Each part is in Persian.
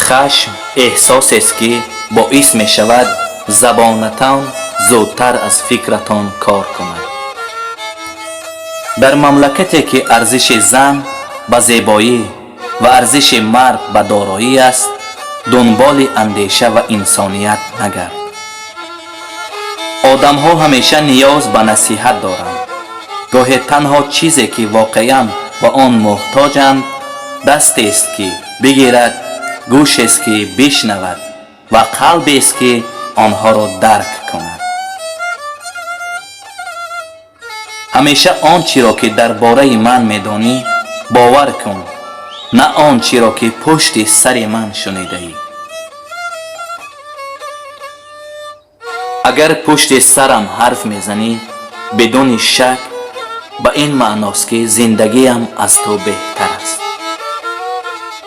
خشم احساسی است که باعث می شود زبانتان زودتر از فکرتان کار کند. در مملکتی که ارزش زن به زیبایی و ارزش مرد به دارایی است، دنبال اندیشه و انسانیت نگرد. آدم ها همیشه نیاز به نصیحت دارند. گاهی تنها چیزی که واقعاً به آن محتاجند دستی است که بگیرد، گوشی است که بشنود و قلبی است که آنها را درک کند. همیشه آنچه را که درباره من می‌دانی باور کن، نه آنچه را که پشت سر من شنیده ای. اگر پشت سرم حرف میزنی بدون شک به این معناست که زندگیم از تو بهتر است.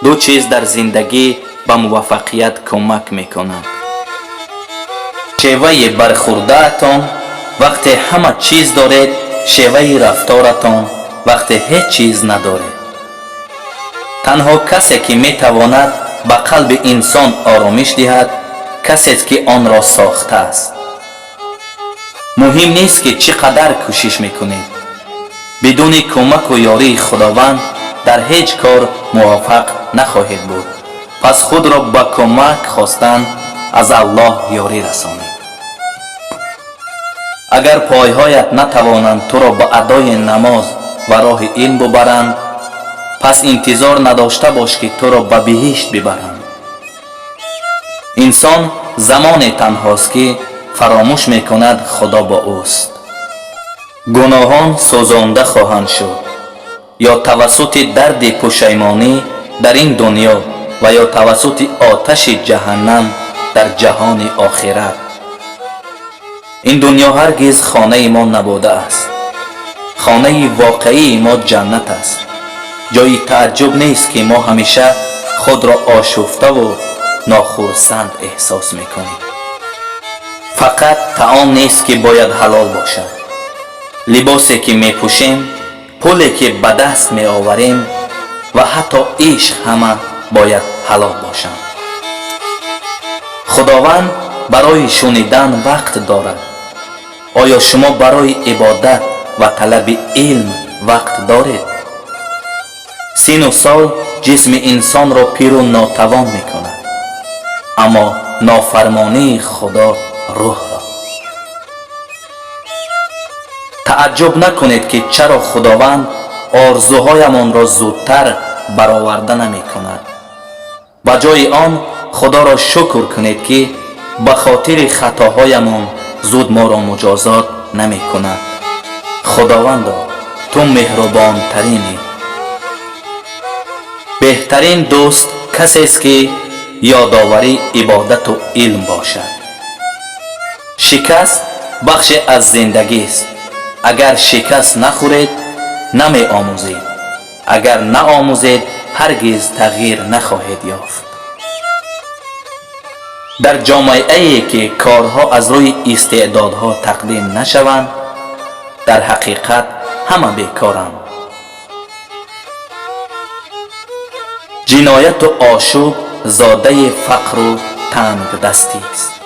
دو چیز در زندگی به موفقیت کمک میکنند: شیوه برخورده‌تان وقتی همه چیز دارید، شیوه رفتارتان وقتی هیچ چیز ندارید. تنها کسی که میتواند به قلب انسان آرامش دهد کسی است که آن را ساخته است. مهم نیست که چقدر کوشش میکنید، بدون کمک و یاری خداوند در هیچ کار موفق نخواهید بود. پس خود را به کمک خواستن از الله یاری رسانید. اگر پایهایت نتوانند تو را به ادای نماز و راه علم ببرند، پس انتظار نداشته باش که تو را به بهشت ببرند. انسان زمان تنهاست که فراموش میکند خدا با اوست. گناهان سوزانده خواهند شد، یا توسط درد پشیمانی در این دنیا و یا توسط آتش جهنم در جهان آخرت. این دنیا هرگز خانه ما نبوده است. خانه واقعی ما جنت است. جای تعجب نیست که ما همیشه خود را آشفته و ناخرسند احساس میکنیم. فقط طعام نیست که باید حلال باشد. لباسی که میپوشیم، پولی که به دست میآوریم و حتی عشق همه باید حلال باشند. خداوند برای شنیدن وقت دارد. آیا شما برای عبادت و طلب علم وقت دارید؟ سن و سال جسم انسان را پیر و ناتوان میکند، اما نافرمانی خدا روح را. تعجب نکنید که چرا خداوند آرزوهایمان را زودتر برآورده نمی کند. به جای آن خدا را شکر کنید که به خاطر خطاهایمان زود ما را مجازات نمی کند. خداوندا تو مهربان ترینی. بهترین دوست کسی است که یادآوری عبادت و علم باشد. شکست بخش از زندگی است. اگر شکست نخورید نمی آموزید. اگر نه آموزید هرگز تغییر نخواهید یافت. در جامعه ای که کارها از روی استعدادها تقدیم نشوند، در حقیقت همه بیکارند. جنایت و آشوب زاده فقر و تنگ دستی است.